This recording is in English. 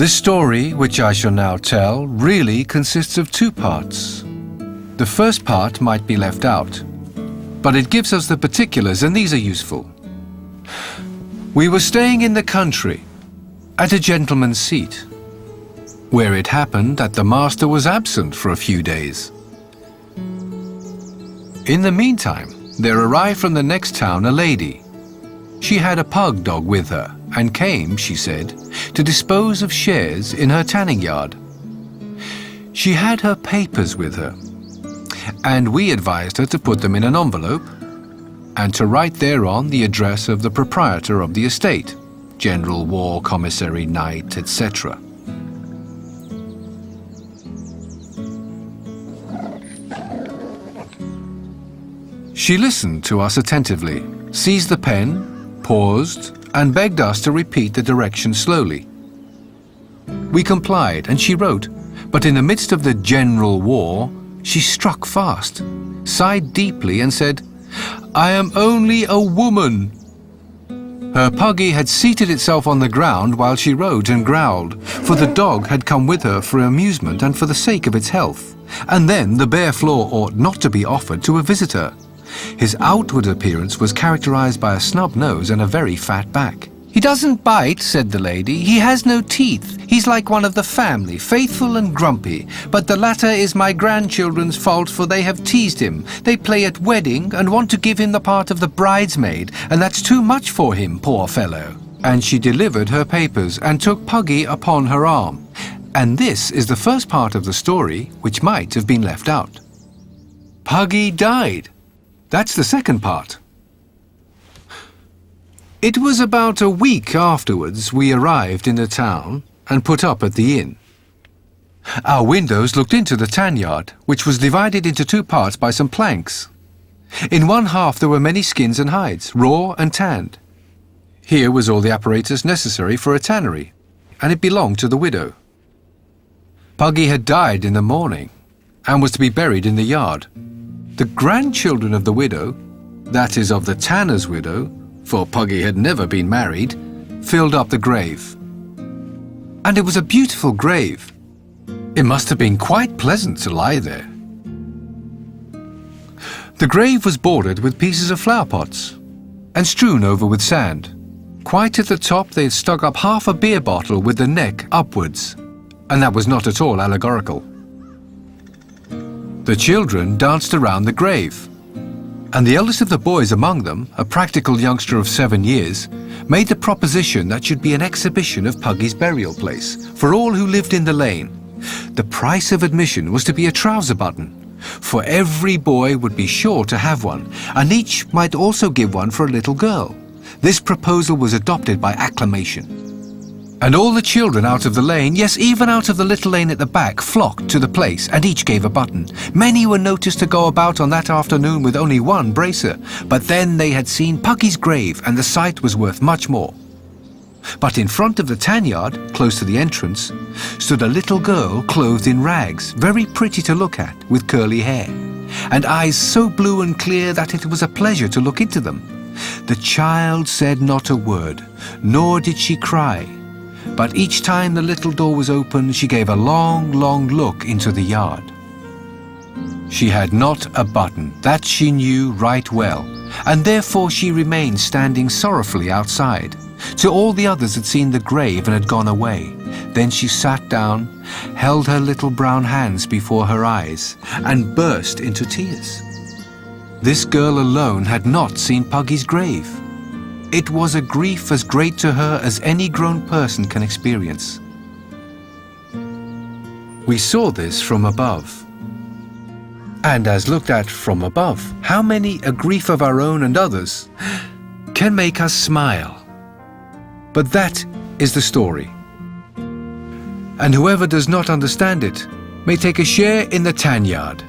This story, which I shall now tell, really consists of two parts. The first part might be left out, but it gives us the particulars, and these are useful. We were staying in the country, at a gentleman's seat, where it happened that the master was absent for a few days. In the meantime, there arrived from the next town a lady. She had a pug dog with her, and came, she said, to dispose of shares in her tanning yard. She had her papers with her, and we advised her to put them in an envelope and to write thereon the address of the proprietor of the estate, General War Commissary Knight, etc. She listened to us attentively, seized the pen, paused, and begged us to repeat the directions slowly. We complied, and she wrote, but in the midst of the general war, she struck fast, sighed deeply, and said, "I am only a woman." Her puggy had seated itself on the ground while she wrote and growled, for the dog had come with her for amusement and for the sake of its health, and then the bare floor ought not to be offered to a visitor. His outward appearance was characterized by a snub nose and a very fat back. "He doesn't bite," said the lady. "He has no teeth. He's like one of the family, faithful and grumpy. But the latter is my grandchildren's fault, for they have teased him. They play at wedding and want to give him the part of the bridesmaid, and that's too much for him, poor fellow." And she delivered her papers and took Puggy upon her arm. And this is the first part of the story which might have been left out. Puggy died. That's the second part. It was about a week afterwards we arrived in the town and put up at the inn. Our windows looked into the tan yard, which was divided into two parts by some planks. In one half there were many skins and hides, raw and tanned. Here was all the apparatus necessary for a tannery, and it belonged to the widow. Puggy had died in the morning and was to be buried in the yard. The grandchildren of the widow, that is of the tanner's widow, for Puggy had never been married, filled up the grave. And it was a beautiful grave. It must have been quite pleasant to lie there. The grave was bordered with pieces of flower pots and strewn over with sand. Quite at the top they had stuck up half a beer bottle with the neck upwards, and that was not at all allegorical. The children danced around the grave, and the eldest of the boys among them, a practical youngster of 7 years, made the proposition that should be an exhibition of Puggy's burial place for all who lived in the lane. The price of admission was to be a trouser button, for every boy would be sure to have one, and each might also give one for a little girl. This proposal was adopted by acclamation. And all the children out of the lane, yes, even out of the little lane at the back, flocked to the place, and each gave a button. Many were noticed to go about on that afternoon with only one bracer, but then they had seen Puggy's grave, and the sight was worth much more. But in front of the tan yard, close to the entrance, stood a little girl clothed in rags, very pretty to look at, with curly hair, and eyes so blue and clear that it was a pleasure to look into them. The child said not a word, nor did she cry. But each time the little door was opened, she gave a long, long look into the yard. She had not a button, that she knew right well, and therefore she remained standing sorrowfully outside, till all the others had seen the grave and had gone away. Then she sat down, held her little brown hands before her eyes, and burst into tears. This girl alone had not seen Puggy's grave. It was a grief as great to her as any grown person can experience. We saw this from above. And as looked at from above, how many a grief of our own and others can make us smile. But that is the story. And whoever does not understand it may take a share in the tan yard.